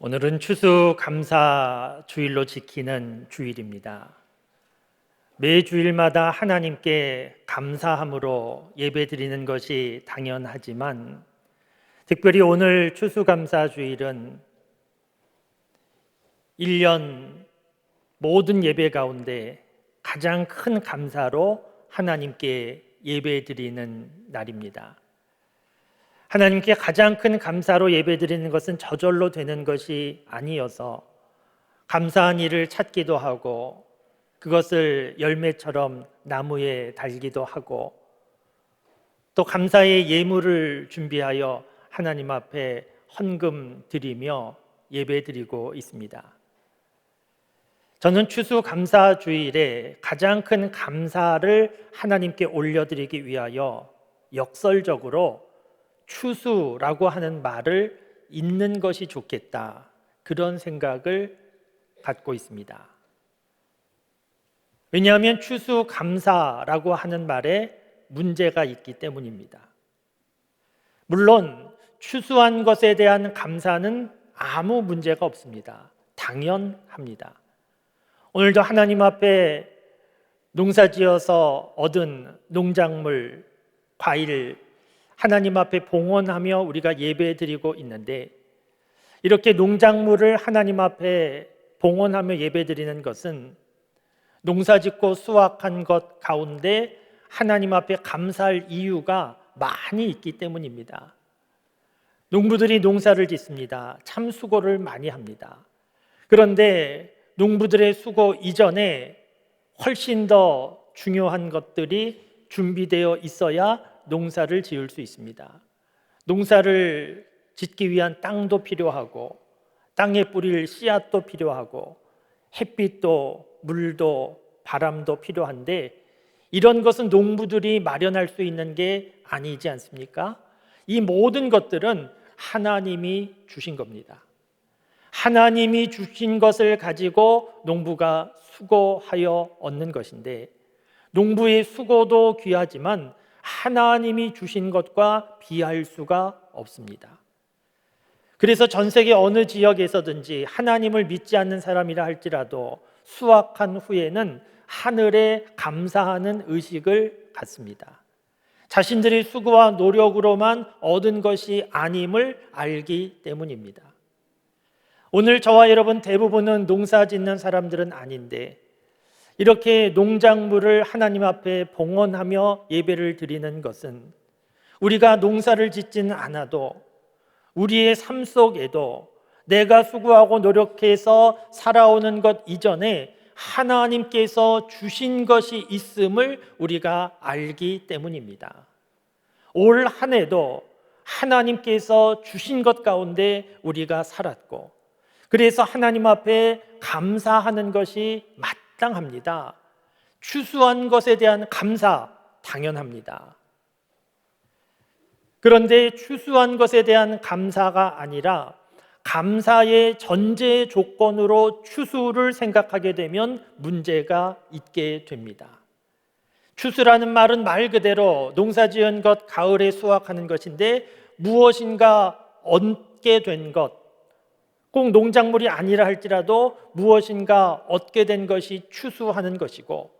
오늘은 추수감사 주일로 지키는 주일입니다. 매 주일마다 하나님께 감사함으로 예배드리는 것이 당연하지만 특별히 오늘 추수감사 주일은 1년 모든 예배 가운데 가장 큰 감사로 하나님께 예배드리는 날입니다. 하나님께 가장 큰 감사로 예배드리는 것은 저절로 되는 것이 아니어서 감사한 일을 찾기도 하고 그것을 열매처럼 나무에 달기도 하고 또 감사의 예물을 준비하여 하나님 앞에 헌금 드리며 예배드리고 있습니다. 저는 추수감사주일에 가장 큰 감사를 하나님께 올려드리기 위하여 역설적으로 추수라고 하는 말을 잇는 것이 좋겠다, 그런 생각을 갖고 있습니다. 왜냐하면 추수감사라고 하는 말에 문제가 있기 때문입니다. 물론 추수한 것에 대한 감사는 아무 문제가 없습니다. 당연합니다. 오늘도 하나님 앞에 농사지어서 얻은 농작물, 과일 하나님 앞에 봉헌하며 우리가 예배드리고 있는데, 이렇게 농작물을 하나님 앞에 봉헌하며 예배드리는 것은 농사짓고 수확한 것 가운데 하나님 앞에 감사할 이유가 많이 있기 때문입니다. 농부들이 농사를 짓습니다. 참 수고를 많이 합니다. 그런데 농부들의 수고 이전에 훨씬 더 중요한 것들이 준비되어 있어야 농사를 지을 수 있습니다. 농사를 짓기 위한 땅도 필요하고 땅에 뿌릴 씨앗도 필요하고 햇빛도 물도 바람도 필요한데, 이런 것은 농부들이 마련할 수 있는 게 아니지 않습니까? 이 모든 것들은 하나님이 주신 겁니다. 하나님이 주신 것을 가지고 농부가 수고하여 얻는 것인데, 농부의 수고도 귀하지만 하나님이 주신 것과 비할 수가 없습니다. 그래서 전 세계 어느 지역에서든지 하나님을 믿지 않는 사람이라 할지라도 수확한 후에는 하늘에 감사하는 의식을 갖습니다. 자신들의 수고와 노력으로만 얻은 것이 아님을 알기 때문입니다. 오늘 저와 여러분 대부분은 농사 짓는 사람들은 아닌데, 이렇게 농작물을 하나님 앞에 봉헌하며 예배를 드리는 것은 우리가 농사를 짓지는 않아도 우리의 삶 속에도 내가 수고하고 노력해서 살아오는 것 이전에 하나님께서 주신 것이 있음을 우리가 알기 때문입니다. 올 한 해도 하나님께서 주신 것 가운데 우리가 살았고, 그래서 하나님 앞에 감사하는 것이 마땅합니다. 추수한 것에 대한 감사 당연합니다. 그런데 추수한 것에 대한 감사가 아니라 감사의 전제 조건으로 추수를 생각하게 되면 문제가 있게 됩니다. 추수라는 말은 말 그대로 농사지은 것 가을에 수확하는 것인데, 무엇인가 얻게 된 것, 꼭 농작물이 아니라 할지라도 무엇인가 얻게 된 것이 추수하는 것이고,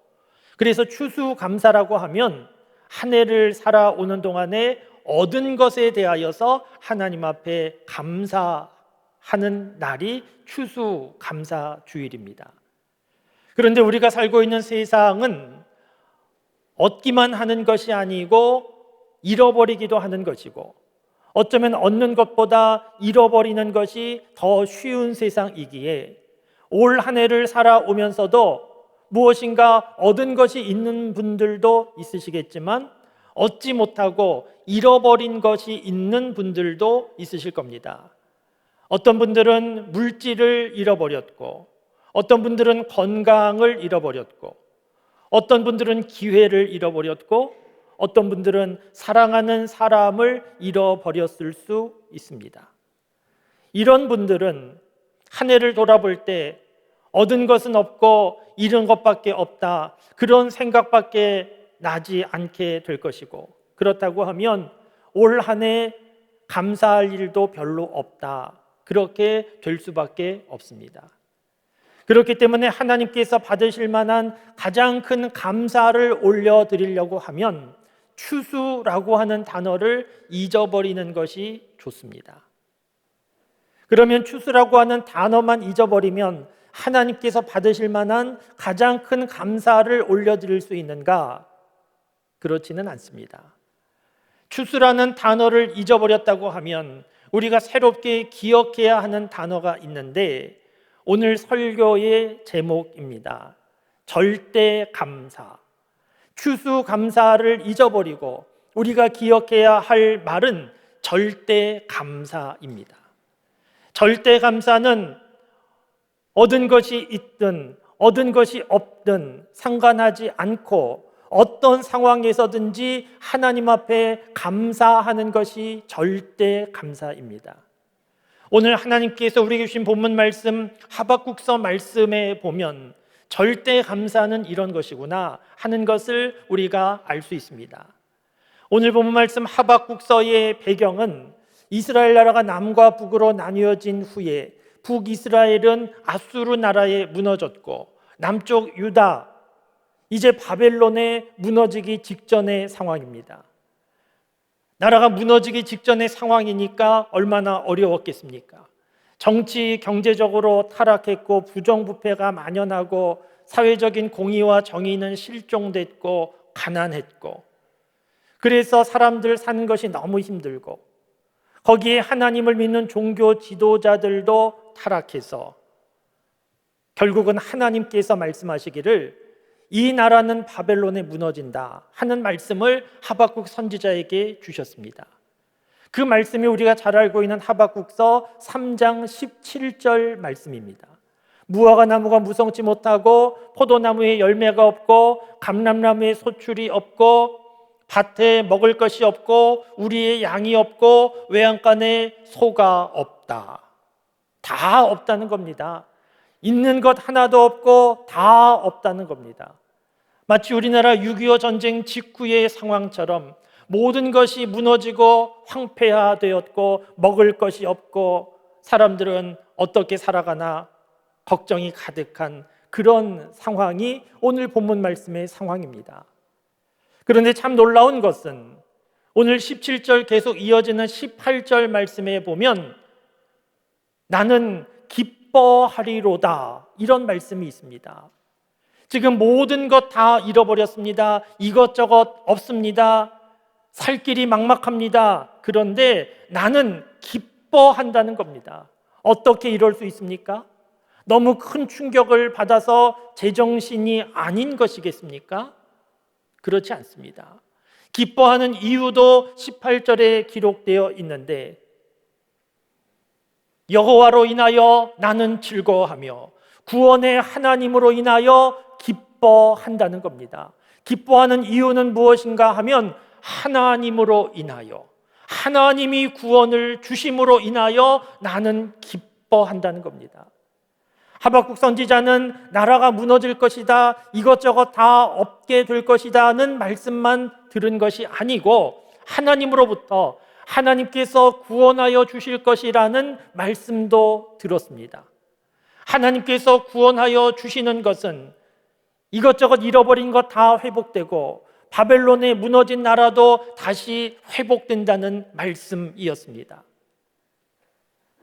그래서 추수감사라고 하면 한 해를 살아오는 동안에 얻은 것에 대하여서 하나님 앞에 감사하는 날이 추수감사 주일입니다. 그런데 우리가 살고 있는 세상은 얻기만 하는 것이 아니고 잃어버리기도 하는 것이고, 어쩌면 얻는 것보다 잃어버리는 것이 더 쉬운 세상이기에 올 한 해를 살아오면서도 무엇인가 얻은 것이 있는 분들도 있으시겠지만 얻지 못하고 잃어버린 것이 있는 분들도 있으실 겁니다. 어떤 분들은 물질을 잃어버렸고, 어떤 분들은 건강을 잃어버렸고, 어떤 분들은 기회를 잃어버렸고, 어떤 분들은 사랑하는 사람을 잃어버렸을 수 있습니다. 이런 분들은 한 해를 돌아볼 때 얻은 것은 없고 잃은 것밖에 없다, 그런 생각밖에 나지 않게 될 것이고, 그렇다고 하면 올 한 해 감사할 일도 별로 없다, 그렇게 될 수밖에 없습니다. 그렇기 때문에 하나님께서 받으실 만한 가장 큰 감사를 올려드리려고 하면 추수라고 하는 단어를 잊어버리는 것이 좋습니다. 그러면 추수라고 하는 단어만 잊어버리면 하나님께서 받으실 만한 가장 큰 감사를 올려드릴 수 있는가? 그렇지는 않습니다. 추수라는 단어를 잊어버렸다고 하면 우리가 새롭게 기억해야 하는 단어가 있는데 오늘 설교의 제목입니다. 절대 감사. 추수 감사를 잊어버리고 우리가 기억해야 할 말은 절대 감사입니다. 절대 감사는 얻은 것이 있든 얻은 것이 없든 상관하지 않고 어떤 상황에서든지 하나님 앞에 감사하는 것이 절대 감사입니다. 오늘 하나님께서 우리에게 주신 본문 말씀 하박국서 말씀에 보면 절대 감사는 이런 것이구나 하는 것을 우리가 알 수 있습니다. 오늘 본문 말씀 하박국서의 배경은 이스라엘 나라가 남과 북으로 나뉘어진 후에 북이스라엘은 아수르 나라에 무너졌고 남쪽 유다 이제 바벨론에 무너지기 직전의 상황입니다. 나라가 무너지기 직전의 상황이니까 얼마나 어려웠겠습니까? 정치, 경제적으로 타락했고 부정부패가 만연하고 사회적인 공의와 정의는 실종됐고 가난했고 그래서 사람들 사는 것이 너무 힘들고 거기에 하나님을 믿는 종교 지도자들도 타락해서 결국은 하나님께서 말씀하시기를 이 나라는 바벨론에 무너진다 하는 말씀을 하박국 선지자에게 주셨습니다. 그 말씀이 우리가 잘 알고 있는 하박국서 3장 17절 말씀입니다. 무화과 나무가 무성치 못하고 포도나무에 열매가 없고 감람나무에 소출이 없고 밭에 먹을 것이 없고 우리의 양이 없고 외양간에 소가 없다. 다 없다는 겁니다. 있는 것 하나도 없고 다 없다는 겁니다. 마치 우리나라 6.25 전쟁 직후의 상황처럼 모든 것이 무너지고 황폐화되었고 먹을 것이 없고 사람들은 어떻게 살아가나 걱정이 가득한 그런 상황이 오늘 본문 말씀의 상황입니다. 그런데 참 놀라운 것은 오늘 17절 계속 이어지는 18절 말씀에 보면 나는 기뻐하리로다 이런 말씀이 있습니다. 지금 모든 것 다 잃어버렸습니다. 이것저것 없습니다. 살 길이 막막합니다. 그런데 나는 기뻐한다는 겁니다. 어떻게 이럴 수 있습니까? 너무 큰 충격을 받아서 제정신이 아닌 것이겠습니까? 그렇지 않습니다. 기뻐하는 이유도 18절에 기록되어 있는데 여호와로 인하여 나는 즐거워하며 구원의 하나님으로 인하여 기뻐한다는 겁니다. 기뻐하는 이유는 무엇인가 하면 하나님으로 인하여 하나님이 구원을 주심으로 인하여 나는 기뻐한다는 겁니다. 하박국 선지자는 나라가 무너질 것이다, 이것저것 다 없게 될 것이다는 말씀만 들은 것이 아니고 하나님으로부터 하나님께서 구원하여 주실 것이라는 말씀도 들었습니다. 하나님께서 구원하여 주시는 것은 이것저것 잃어버린 것 다 회복되고 바벨론에 무너진 나라도 다시 회복된다는 말씀이었습니다.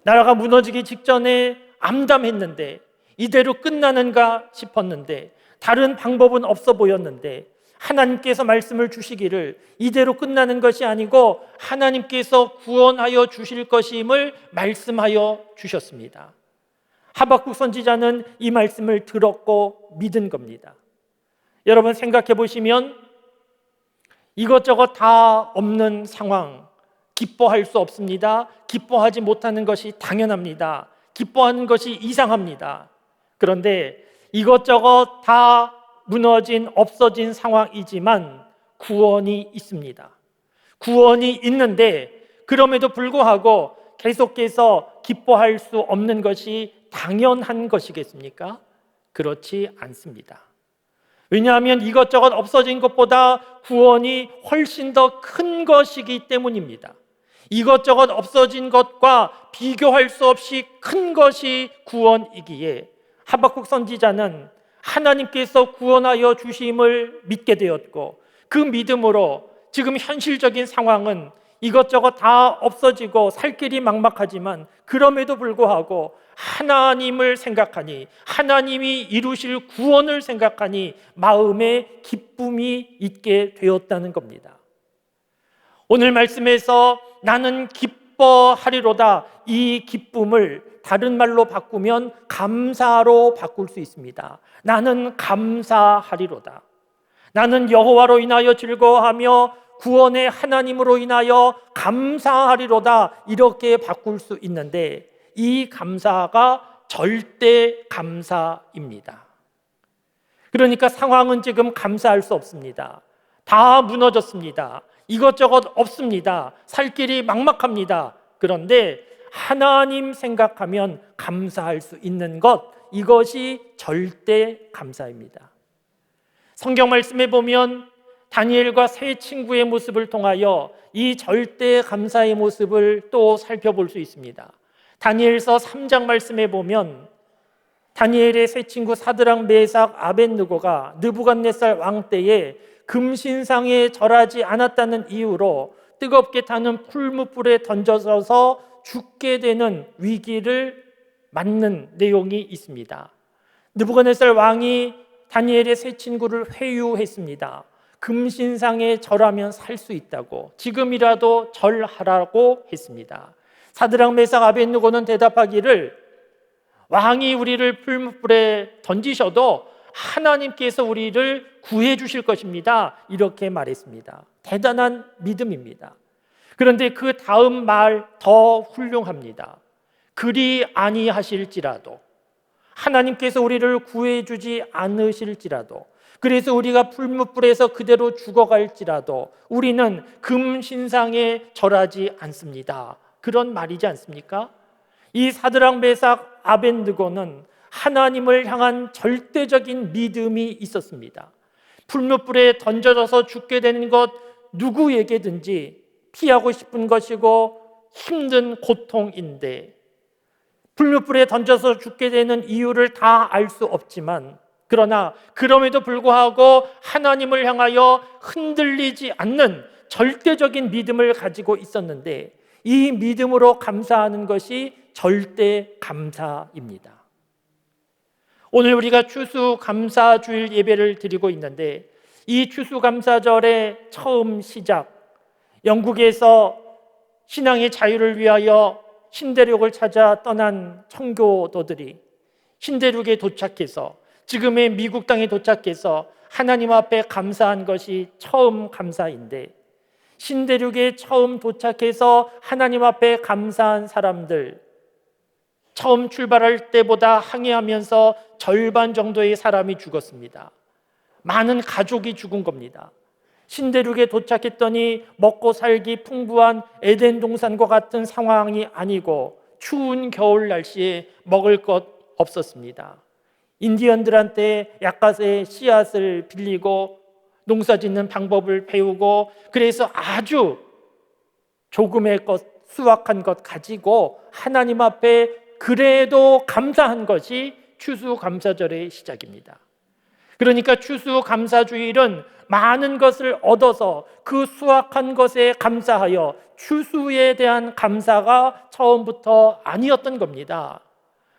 나라가 무너지기 직전에 암담했는데 이대로 끝나는가 싶었는데 다른 방법은 없어 보였는데 하나님께서 말씀을 주시기를 이대로 끝나는 것이 아니고 하나님께서 구원하여 주실 것임을 말씀하여 주셨습니다. 하박국 선지자는 이 말씀을 들었고 믿은 겁니다. 여러분 생각해 보시면 이것저것 다 없는 상황, 기뻐할 수 없습니다. 기뻐하지 못하는 것이 당연합니다. 기뻐하는 것이 이상합니다. 그런데 이것저것 다 무너진 없어진 상황이지만 구원이 있습니다. 구원이 있는데 그럼에도 불구하고 계속해서 기뻐할 수 없는 것이 당연한 것이겠습니까? 그렇지 않습니다. 왜냐하면 이것저것 없어진 것보다 구원이 훨씬 더 큰 것이기 때문입니다. 이것저것 없어진 것과 비교할 수 없이 큰 것이 구원이기에 하박국 선지자는 하나님께서 구원하여 주심을 믿게 되었고, 그 믿음으로 지금 현실적인 상황은 이것저것 다 없어지고 살 길이 막막하지만 그럼에도 불구하고 하나님을 생각하니, 하나님이 이루실 구원을 생각하니 마음에 기쁨이 있게 되었다는 겁니다. 오늘 말씀에서 나는 기뻐하리로다, 이 기쁨을 다른 말로 바꾸면 감사로 바꿀 수 있습니다. 나는 감사하리로다. 나는 여호와로 인하여 즐거워하며 구원의 하나님으로 인하여 감사하리로다, 이렇게 바꿀 수 있는데 이 감사가 절대 감사입니다. 그러니까 상황은 지금 감사할 수 없습니다. 다 무너졌습니다. 이것저것 없습니다. 살 길이 막막합니다. 그런데 하나님 생각하면 감사할 수 있는 것, 이것이 절대 감사입니다. 성경 말씀에 보면 다니엘과 세 친구의 모습을 통하여 이 절대 감사의 모습을 또 살펴볼 수 있습니다. 다니엘서 3장 말씀에 보면 다니엘의 세 친구 사드락, 메삭, 아벳느고가 느부갓네살 왕 때에 금신상에 절하지 않았다는 이유로 뜨겁게 타는 풀무불에 던져져서 죽게 되는 위기를 맞는 내용이 있습니다. 느부갓네살 왕이 다니엘의 세 친구를 회유했습니다. 금신상에 절하면 살 수 있다고, 지금이라도 절하라고 했습니다. 사드락, 메삭, 아벳느고는 대답하기를 왕이 우리를 풀무불에 던지셔도 하나님께서 우리를 구해 주실 것입니다, 이렇게 말했습니다. 대단한 믿음입니다. 그런데 그 다음 말 더 훌륭합니다. 그리 아니하실지라도, 하나님께서 우리를 구해 주지 않으실지라도, 그래서 우리가 풀무불에서 그대로 죽어갈지라도 우리는 금신상에 절하지 않습니다. 그런 말이지 않습니까? 이 사드락, 메삭, 아벳느고는 하나님을 향한 절대적인 믿음이 있었습니다. 풀무불에 던져져서 죽게 되는 것 누구에게든지 피하고 싶은 것이고 힘든 고통인데, 풀무불에 던져서 죽게 되는 이유를 다 알 수 없지만, 그러나 그럼에도 불구하고 하나님을 향하여 흔들리지 않는 절대적인 믿음을 가지고 있었는데, 이 믿음으로 감사하는 것이 절대 감사입니다. 오늘 우리가 추수감사주일 예배를 드리고 있는데, 이 추수감사절의 처음 시작, 영국에서 신앙의 자유를 위하여 신대륙을 찾아 떠난 청교도들이 신대륙에 도착해서, 지금의 미국 땅에 도착해서 하나님 앞에 감사한 것이 처음 감사인데, 신대륙에 처음 도착해서 하나님 앞에 감사한 사람들, 처음 출발할 때보다 항해하면서 절반 정도의 사람이 죽었습니다. 많은 가족이 죽은 겁니다. 신대륙에 도착했더니 먹고 살기 풍부한 에덴 동산과 같은 상황이 아니고 추운 겨울 날씨에 먹을 것 없었습니다. 인디언들한테 약간의 씨앗을 빌리고 농사 짓는 방법을 배우고, 그래서 아주 조금의 것, 수확한 것 가지고 하나님 앞에 그래도 감사한 것이 추수감사절의 시작입니다. 그러니까 추수감사주일은 많은 것을 얻어서 그 수확한 것에 감사하여, 추수에 대한 감사가 처음부터 아니었던 겁니다.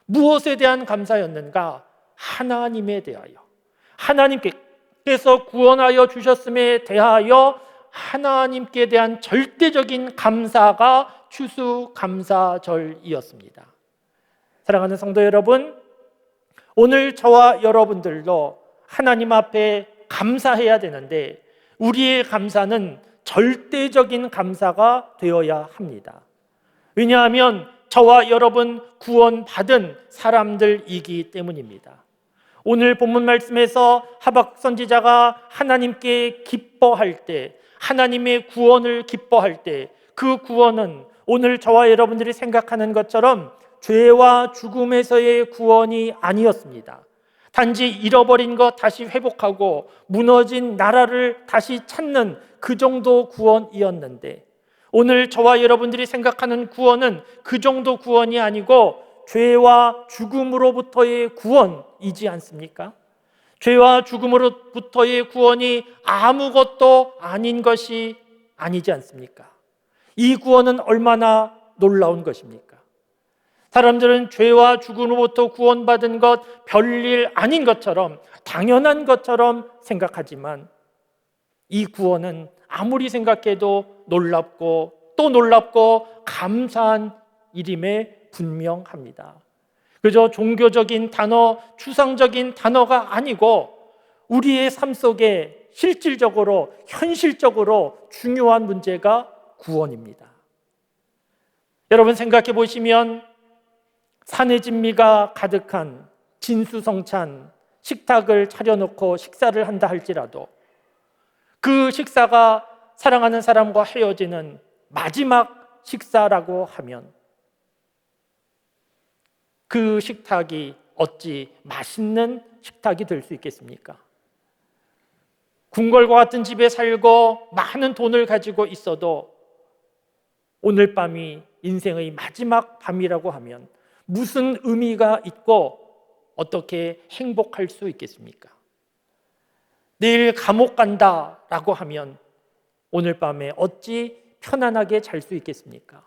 무엇에 대한 감사였는가? 하나님에 대하여, 하나님께서 구원하여 주셨음에 대하여 하나님께 대한 절대적인 감사가 추수감사절이었습니다. 사랑하는 성도 여러분, 오늘 저와 여러분들도 하나님 앞에 감사해야 되는데, 우리의 감사는 절대적인 감사가 되어야 합니다. 왜냐하면 저와 여러분 구원받은 사람들이기 때문입니다. 오늘 본문 말씀에서 하박국 선지자가 하나님께 기뻐할 때, 하나님의 구원을 기뻐할 때, 그 구원은 오늘 저와 여러분들이 생각하는 것처럼 죄와 죽음에서의 구원이 아니었습니다. 단지 잃어버린 것 다시 회복하고 무너진 나라를 다시 찾는 그 정도 구원이었는데, 오늘 저와 여러분들이 생각하는 구원은 그 정도 구원이 아니고 죄와 죽음으로부터의 구원이지 않습니까? 죄와 죽음으로부터의 구원이 아무것도 아닌 것이 아니지 않습니까? 이 구원은 얼마나 놀라운 것입니까? 사람들은 죄와 죽음으로부터 구원받은 것 별일 아닌 것처럼, 당연한 것처럼 생각하지만 이 구원은 아무리 생각해도 놀랍고 또 놀랍고 감사한 일임에 분명합니다. 그저 종교적인 단어, 추상적인 단어가 아니고 우리의 삶 속에 실질적으로, 현실적으로 중요한 문제가 구원입니다. 여러분 생각해 보시면 산의 진미가 가득한 진수성찬 식탁을 차려놓고 식사를 한다 할지라도 그 식사가 사랑하는 사람과 헤어지는 마지막 식사라고 하면 그 식탁이 어찌 맛있는 식탁이 될 수 있겠습니까? 궁궐과 같은 집에 살고 많은 돈을 가지고 있어도 오늘 밤이 인생의 마지막 밤이라고 하면 무슨 의미가 있고 어떻게 행복할 수 있겠습니까? 내일 감옥 간다라고 하면 오늘 밤에 어찌 편안하게 잘 수 있겠습니까?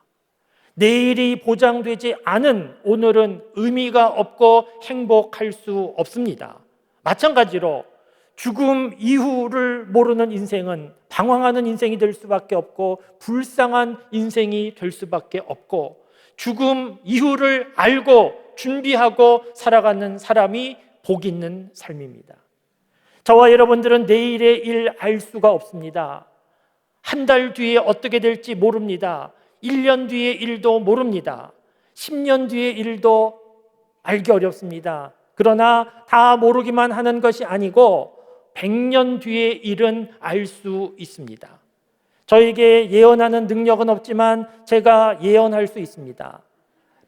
내일이 보장되지 않은 오늘은 의미가 없고 행복할 수 없습니다. 마찬가지로 죽음 이후를 모르는 인생은 방황하는 인생이 될 수밖에 없고 불쌍한 인생이 될 수밖에 없고 죽음 이후를 알고 준비하고 살아가는 사람이 복 있는 삶입니다. 저와 여러분들은 내일의 일 알 수가 없습니다. 한 달 뒤에 어떻게 될지 모릅니다. 1년 뒤의 일도 모릅니다. 10년 뒤의 일도 알기 어렵습니다. 그러나 다 모르기만 하는 것이 아니고 100년 뒤의 일은 알 수 있습니다. 저에게 예언하는 능력은 없지만 제가 예언할 수 있습니다.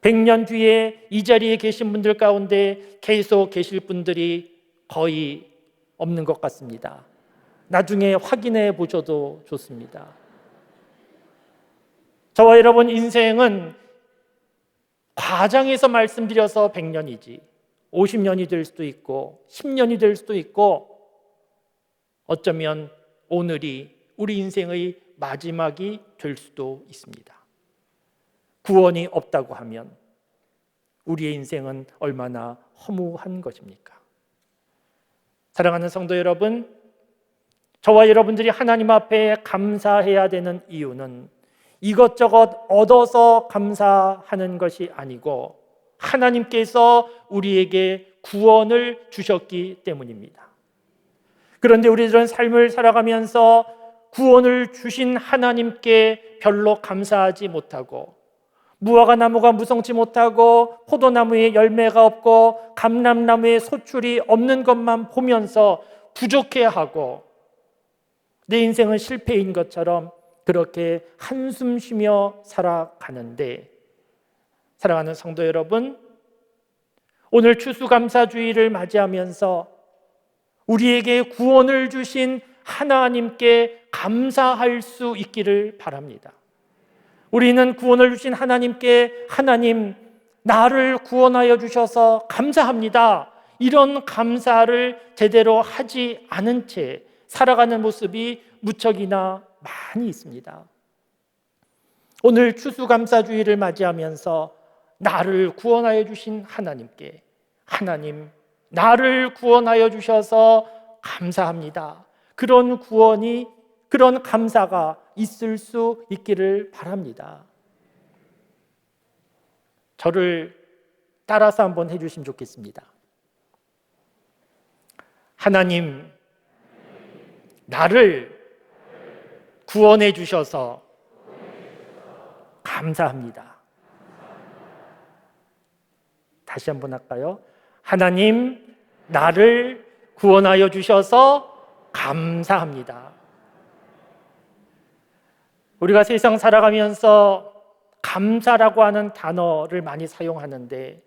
100년 뒤에 이 자리에 계신 분들 가운데 계속 계실 분들이 거의 없는 것 같습니다. 나중에 확인해 보셔도 좋습니다. 저와 여러분 인생은 과장해서 말씀드려서 100년이지 50년이 될 수도 있고 10년이 될 수도 있고 어쩌면 오늘이 우리 인생의 마지막이 될 수도 있습니다. 구원이 없다고 하면 우리의 인생은 얼마나 허무한 것입니까? 사랑하는 성도 여러분, 저와 여러분들이 하나님 앞에 감사해야 되는 이유는 이것저것 얻어서 감사하는 것이 아니고 하나님께서 우리에게 구원을 주셨기 때문입니다. 그런데 우리들은 삶을 살아가면서 구원을 주신 하나님께 별로 감사하지 못하고 무화과 나무가 무성치 못하고 포도나무에 열매가 없고 감람나무에 소출이 없는 것만 보면서 부족해하고 내 인생은 실패인 것처럼 그렇게 한숨 쉬며 살아가는데 사랑하는 성도 여러분, 오늘 추수감사주의를 맞이하면서 우리에게 구원을 주신 하나님께 감사할 수 있기를 바랍니다. 우리는 구원을 주신 하나님께 하나님 나를 구원하여 주셔서 감사합니다. 이런 감사를 제대로 하지 않은 채 살아가는 모습이 무척이나 많이 있습니다. 오늘 추수감사주의를 맞이하면서 나를 구원하여 주신 하나님께 하나님 나를 구원하여 주셔서 감사합니다. 그런 구원이 그런 감사가 있을 수 있기를 바랍니다. 저를 따라서 한번 해주시면 좋겠습니다. 하나님, 나를 구원해 주셔서 감사합니다. 다시 한번 할까요? 하나님, 나를 구원하여 주셔서 감사합니다. 우리가 세상 살아가면서 감사라고 하는 단어를 많이 사용하는데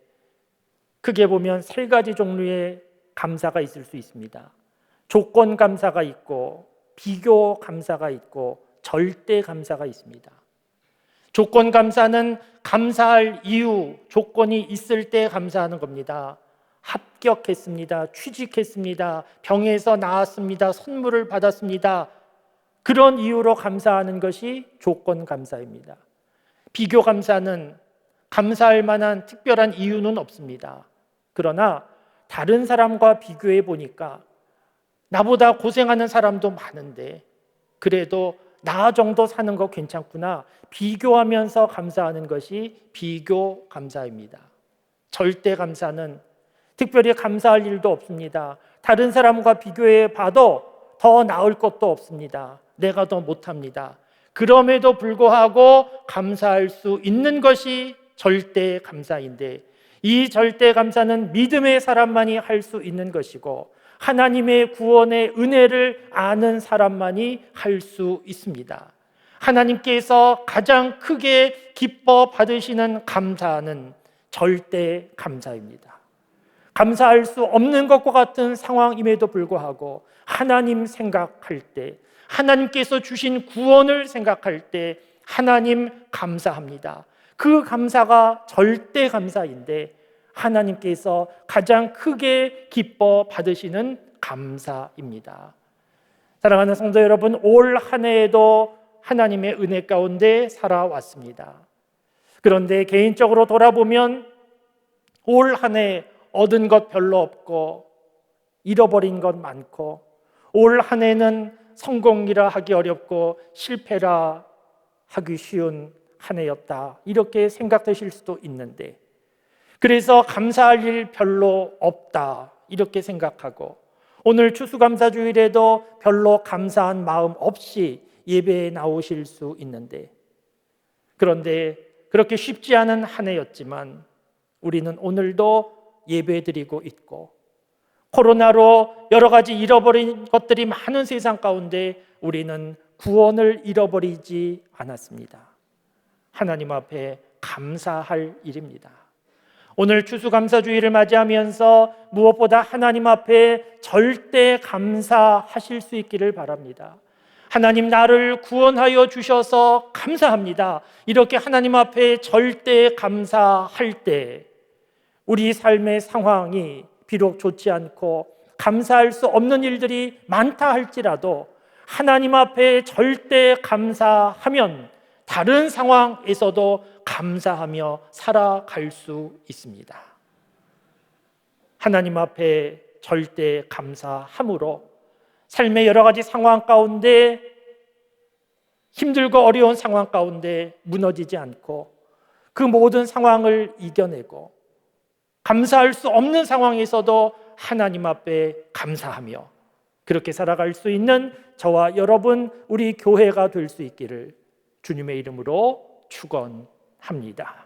크게 보면 세 가지 종류의 감사가 있을 수 있습니다. 조건 감사가 있고 비교 감사가 있고 절대 감사가 있습니다. 조건 감사는 감사할 이유, 조건이 있을 때 감사하는 겁니다. 합격했습니다. 취직했습니다. 병에서 나았습니다. 선물을 받았습니다. 그런 이유로 감사하는 것이 조건 감사입니다. 비교 감사는 감사할 만한 특별한 이유는 없습니다. 그러나 다른 사람과 비교해 보니까 나보다 고생하는 사람도 많은데 그래도 나 정도 사는 거 괜찮구나. 비교하면서 감사하는 것이 비교 감사입니다. 절대 감사는 특별히 감사할 일도 없습니다. 다른 사람과 비교해 봐도 더 나을 것도 없습니다. 내가 더 못합니다. 그럼에도 불구하고 감사할 수 있는 것이 절대 감사인데 이 절대 감사는 믿음의 사람만이 할 수 있는 것이고 하나님의 구원의 은혜를 아는 사람만이 할 수 있습니다. 하나님께서 가장 크게 기뻐 받으시는 감사는 절대 감사입니다. 감사할 수 없는 것과 같은 상황임에도 불구하고 하나님 생각할 때, 하나님께서 주신 구원을 생각할 때 하나님 감사합니다. 그 감사가 절대 감사인데 하나님께서 가장 크게 기뻐 받으시는 감사입니다. 사랑하는 성도 여러분, 올 한 해에도 하나님의 은혜 가운데 살아왔습니다. 그런데 개인적으로 돌아보면 올 한 해 얻은 것 별로 없고 잃어버린 것 많고 올 한 해는 성공이라 하기 어렵고 실패라 하기 쉬운 한 해였다 이렇게 생각되실 수도 있는데 그래서 감사할 일 별로 없다 이렇게 생각하고 오늘 추수감사주일에도 별로 감사한 마음 없이 예배에 나오실 수 있는데 그런데 그렇게 쉽지 않은 한 해였지만 우리는 오늘도 예배드리고 있고 코로나로 여러 가지 잃어버린 것들이 많은 세상 가운데 우리는 구원을 잃어버리지 않았습니다. 하나님 앞에 감사할 일입니다. 오늘 추수감사주일을 맞이하면서 무엇보다 하나님 앞에 절대 감사하실 수 있기를 바랍니다. 하나님 나를 구원하여 주셔서 감사합니다. 이렇게 하나님 앞에 절대 감사할 때 우리 삶의 상황이 비록 좋지 않고 감사할 수 없는 일들이 많다 할지라도 하나님 앞에 절대 감사하면 다른 상황에서도 감사하며 살아갈 수 있습니다. 하나님 앞에 절대 감사함으로 삶의 여러 가지 상황 가운데 힘들고 어려운 상황 가운데 무너지지 않고 그 모든 상황을 이겨내고 감사할 수 없는 상황에서도 하나님 앞에 감사하며 그렇게 살아갈 수 있는 저와 여러분 우리 교회가 될 수 있기를 주님의 이름으로 축원합니다.